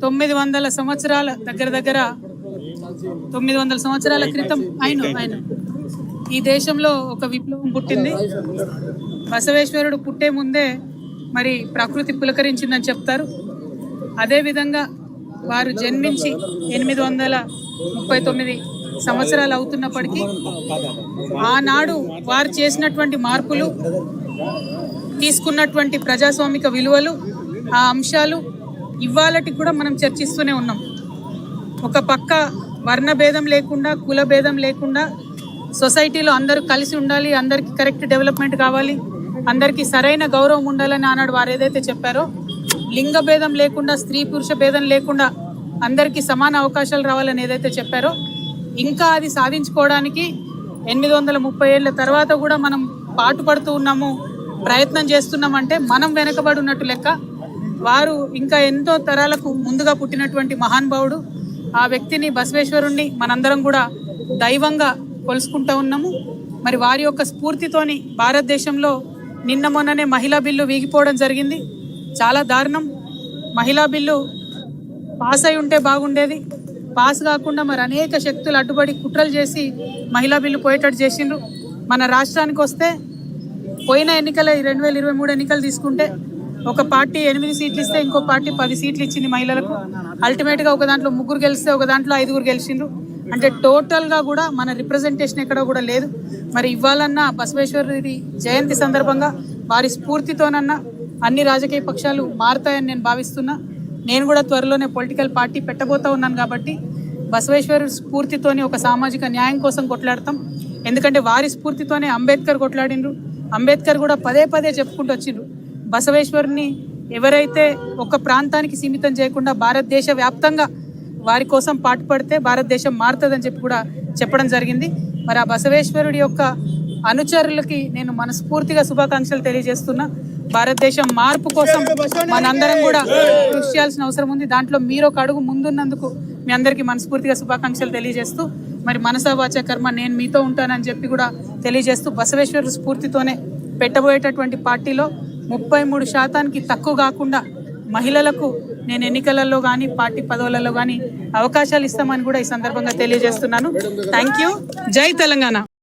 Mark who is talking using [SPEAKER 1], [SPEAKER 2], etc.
[SPEAKER 1] 900 సంవత్సరాల దగ్గర 900 సంవత్సరాల క్రితం ఆయన ఈ దేశంలో ఒక విప్లవం పుట్టింది. బసవేశ్వరుడు పుట్టే ముందే మరి ప్రకృతి పులకరించిందని చెప్తారు. అదేవిధంగా వారు జన్మించి 839 సంవత్సరాలు అవుతున్నప్పటికీ ఆనాడు వారు చేసినటువంటి మార్పులు, తీసుకున్నటువంటి ప్రజాస్వామిక విలువలు, ఆ అంశాలు ఇవాళకి కూడా మనం చర్చిస్తూనే ఉన్నాం. ఒక పక్క వర్ణ భేదం లేకుండా, కుల భేదం లేకుండా సొసైటీలో అందరూ కలిసి ఉండాలి, అందరికీ కరెక్ట్ డెవలప్మెంట్ కావాలి, అందరికీ సరైన గౌరవం ఉండాలని ఆనాడు వారు ఏదైతే చెప్పారో, లింగ భేదం లేకుండా, స్త్రీ పురుష భేదం లేకుండా అందరికీ సమాన అవకాశాలు రావాలని ఏదైతే చెప్పారో, ఇంకా అది సాధించుకోవడానికి 830 ఏళ్ళ తర్వాత కూడా మనం పాటుపడుతూ ఉన్నాము, ప్రయత్నం చేస్తున్నామంటే మనం వెనకబడి ఉన్నట్టు లెక్క. వారు ఇంకా ఎంతో తరాలకు ముందుగా పుట్టినటువంటి మహానుభావుడు. ఆ వ్యక్తిని, బసవేశ్వరుణ్ణి మనందరం కూడా దైవంగా కొలుసుకుంటూ ఉన్నాము. మరి వారి యొక్క స్ఫూర్తితోని భారతదేశంలో నిన్న మొన్ననే మహిళా బిల్లు వీగిపోవడం జరిగింది. చాలా దారుణం. మహిళా బిల్లు పాస్ అయి ఉంటే బాగుండేది. పాస్ కాకుండా మరి అనేక శక్తులు అడ్డుపడి కుట్రలు చేసి మహిళా బిల్లు పోయేటట్టు చేసిండ్రు. మన రాష్ట్రానికి వస్తే పోయిన ఎన్నికల 2023 ఎన్నికలు తీసుకుంటే ఒక పార్టీ 8 సీట్లు ఇస్తే ఇంకో పార్టీ 10 సీట్లు ఇచ్చింది మహిళలకు. అల్టిమేట్గా ఒక దాంట్లో 3 గెలిస్తే ఒక దాంట్లో 5 గెలిచిండ్రు. అంటే టోటల్గా కూడా మన రిప్రజెంటేషన్ ఎక్కడ కూడా లేదు. మరి ఇవ్వాలన్నా బసవేశ్వరుడి జయంతి సందర్భంగా వారి స్ఫూర్తితోనన్నా అన్ని రాజకీయ పక్షాలు మారుతాయని నేను భావిస్తున్నా. నేను కూడా త్వరలోనే పొలిటికల్ పార్టీ పెట్టబోతూ ఉన్నాను కాబట్టి బసవేశ్వరుడి స్ఫూర్తితోని ఒక సామాజిక న్యాయం కోసం కొట్లాడతాం. ఎందుకంటే వారి స్ఫూర్తితోనే అంబేద్కర్ కొట్లాడిండ్రు. అంబేద్కర్ కూడా పదే చెప్పుకుంటూ వచ్చిండ్రు, బసవేశ్వరుని ఎవరైతే ఒక ప్రాంతానికి సీమితం చేయకుండా భారతదేశ వ్యాప్తంగా వారి కోసం పాటుపడితే భారతదేశం మారుతుందని చెప్పి కూడా చెప్పడం జరిగింది. మరి ఆ బసవేశ్వరుడి యొక్క అనుచరులకి నేను మనస్ఫూర్తిగా శుభాకాంక్షలు తెలియజేస్తున్నా. భారతదేశం మార్పు కోసం మనందరం కూడా కృషి చేయాల్సిన అవసరం ఉంది. దాంట్లో మీరు ఒక అడుగు ముందున్నందుకు మీ అందరికీ మనస్ఫూర్తిగా శుభాకాంక్షలు తెలియజేస్తూ, మరి మనసా వాచా కర్మ నేను మీతో ఉంటానని చెప్పి కూడా తెలియజేస్తూ, బసవేశ్వరుడి స్ఫూర్తితోనే పెట్టబోయేటటువంటి పార్టీలో 33% తక్కువ కాకుండా మహిళలకు నేను ఎన్నికలలో కానీ పార్టీ పదవులలో కానీ అవకాశాలు ఇస్తామని కూడా ఈ సందర్భంగా తెలియజేస్తున్నాను. Thank you. జై తెలంగాణ.